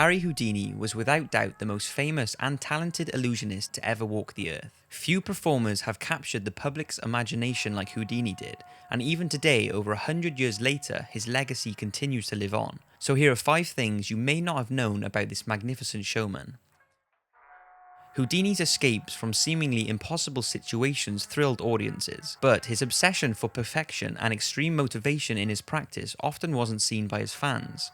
Harry Houdini was without doubt the most famous and talented illusionist to ever walk the earth. Few performers have captured the public's imagination like Houdini did, and even today, over 100 years later, his legacy continues to live on. So here are 5 things you may not have known about this magnificent showman. Houdini's escapes from seemingly impossible situations thrilled audiences, but his obsession for perfection and extreme motivation in his practice often wasn't seen by his fans.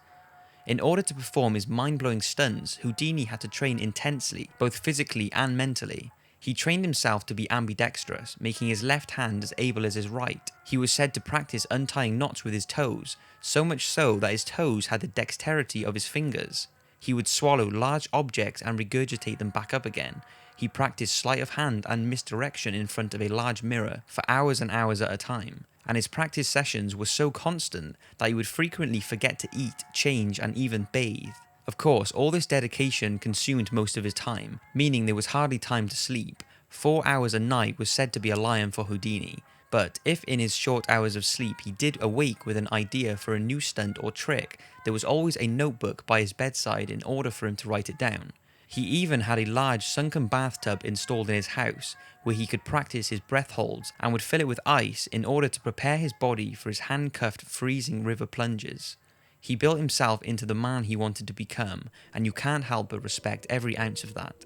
In order to perform his mind-blowing stunts, Houdini had to train intensely, both physically and mentally. He trained himself to be ambidextrous, making his left hand as able as his right. He was said to practice untying knots with his toes, so much so that his toes had the dexterity of his fingers. He would swallow large objects and regurgitate them back up again. He practiced sleight of hand and misdirection in front of a large mirror for hours and hours at a time, and his practice sessions were so constant that he would frequently forget to eat, change, and even bathe. Of course, all this dedication consumed most of his time, meaning there was hardly time to sleep. 4 hours a night was said to be a lion for Houdini, but if in his short hours of sleep he did awake with an idea for a new stunt or trick, there was always a notebook by his bedside in order for him to write it down. He even had a large sunken bathtub installed in his house, where he could practice his breath holds and would fill it with ice in order to prepare his body for his handcuffed freezing river plunges. He built himself into the man he wanted to become, and you can't help but respect every ounce of that.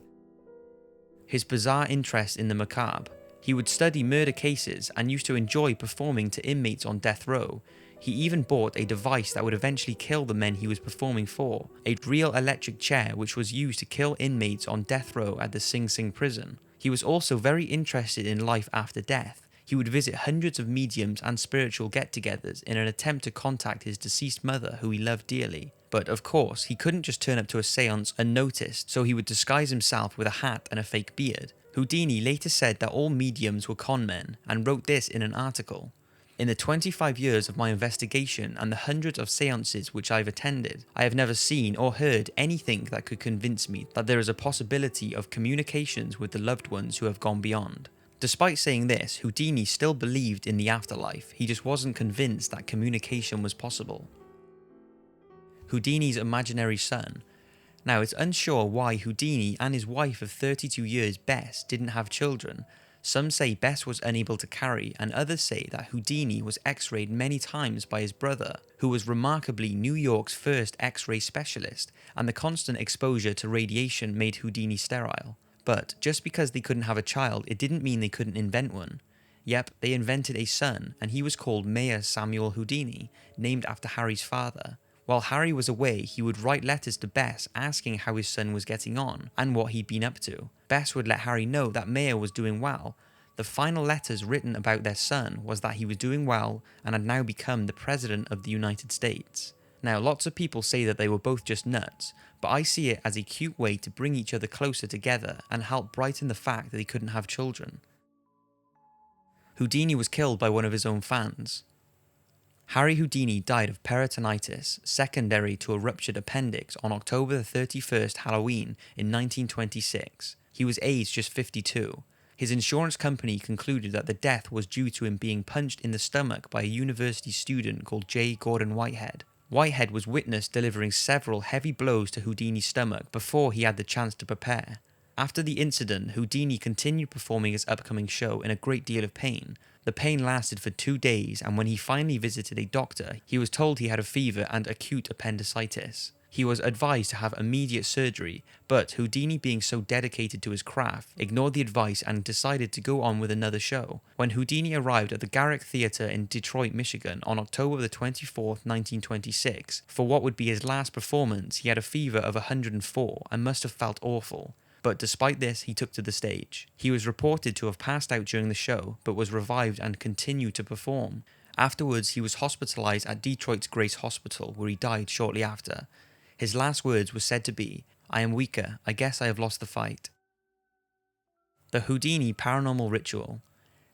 His bizarre interest in the macabre. He would study murder cases and used to enjoy performing to inmates on death row. He even bought a device that would eventually kill the men he was performing for, a real electric chair which was used to kill inmates on death row at the Sing Sing prison. He was also very interested in life after death. He would visit hundreds of mediums and spiritual get-togethers in an attempt to contact his deceased mother, who he loved dearly. But of course, he couldn't just turn up to a seance unnoticed, so he would disguise himself with a hat and a fake beard. Houdini later said that all mediums were con men, and wrote this in an article. In the 25 years of my investigation and the hundreds of seances which I've attended, I have never seen or heard anything that could convince me that there is a possibility of communications with the loved ones who have gone beyond. Despite saying this, Houdini still believed in the afterlife, he just wasn't convinced that communication was possible. Houdini's imaginary son. Now, it's unsure why Houdini and his wife of 32 years, Bess, didn't have children. Some say Bess was unable to carry, and others say that Houdini was x-rayed many times by his brother, who was remarkably New York's first x-ray specialist, and the constant exposure to radiation made Houdini sterile. But just because they couldn't have a child, it didn't mean they couldn't invent one. Yep, they invented a son, and he was called Mayer Samuel Houdini, named after Harry's father. While Harry was away, he would write letters to Bess asking how his son was getting on, and what he'd been up to. Bess would let Harry know that Mayer was doing well. The final letters written about their son was that he was doing well and had now become the President of the United States. Now, lots of people say that they were both just nuts, but I see it as a cute way to bring each other closer together and help brighten the fact that they couldn't have children. Houdini was killed by one of his own fans. Harry Houdini died of peritonitis, secondary to a ruptured appendix, on October 31st, Halloween, in 1926. He was aged just 52. His insurance company concluded that the death was due to him being punched in the stomach by a university student called J. Gordon Whitehead. Whitehead was witnessed delivering several heavy blows to Houdini's stomach before he had the chance to prepare. After the incident, Houdini continued performing his upcoming show in a great deal of pain. The pain lasted for 2 days, and when he finally visited a doctor, he was told he had a fever and acute appendicitis. He was advised to have immediate surgery, but Houdini, being so dedicated to his craft, ignored the advice and decided to go on with another show. When Houdini arrived at the Garrick Theatre in Detroit, Michigan on October 24th, 1926, for what would be his last performance, he had a fever of 104 and must have felt awful. But despite this, he took to the stage. He was reported to have passed out during the show, but was revived and continued to perform. Afterwards, he was hospitalized at Detroit's Grace Hospital, where he died shortly after. His last words were said to be, "I am weaker, I guess I have lost the fight." The Houdini paranormal ritual.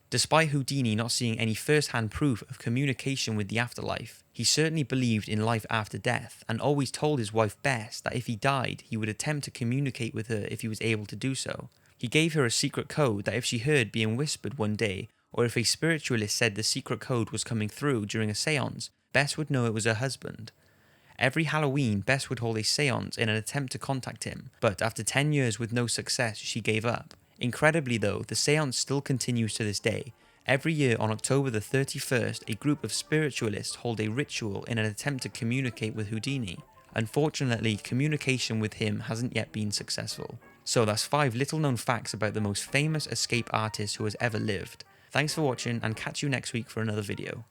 Despite Houdini not seeing any first-hand proof of communication with the afterlife, he certainly believed in life after death and always told his wife Bess that if he died, he would attempt to communicate with her if he was able to do so. He gave her a secret code that if she heard being whispered one day, or if a spiritualist said the secret code was coming through during a seance, Bess would know it was her husband. Every Halloween, Bess would hold a seance in an attempt to contact him, but after 10 years with no success, she gave up. Incredibly though, the seance still continues to this day. Every year on October the 31st, a group of spiritualists hold a ritual in an attempt to communicate with Houdini. Unfortunately, communication with him hasn't yet been successful. So that's 5 little known facts about the most famous escape artist who has ever lived. Thanks for watching, and catch you next week for another video.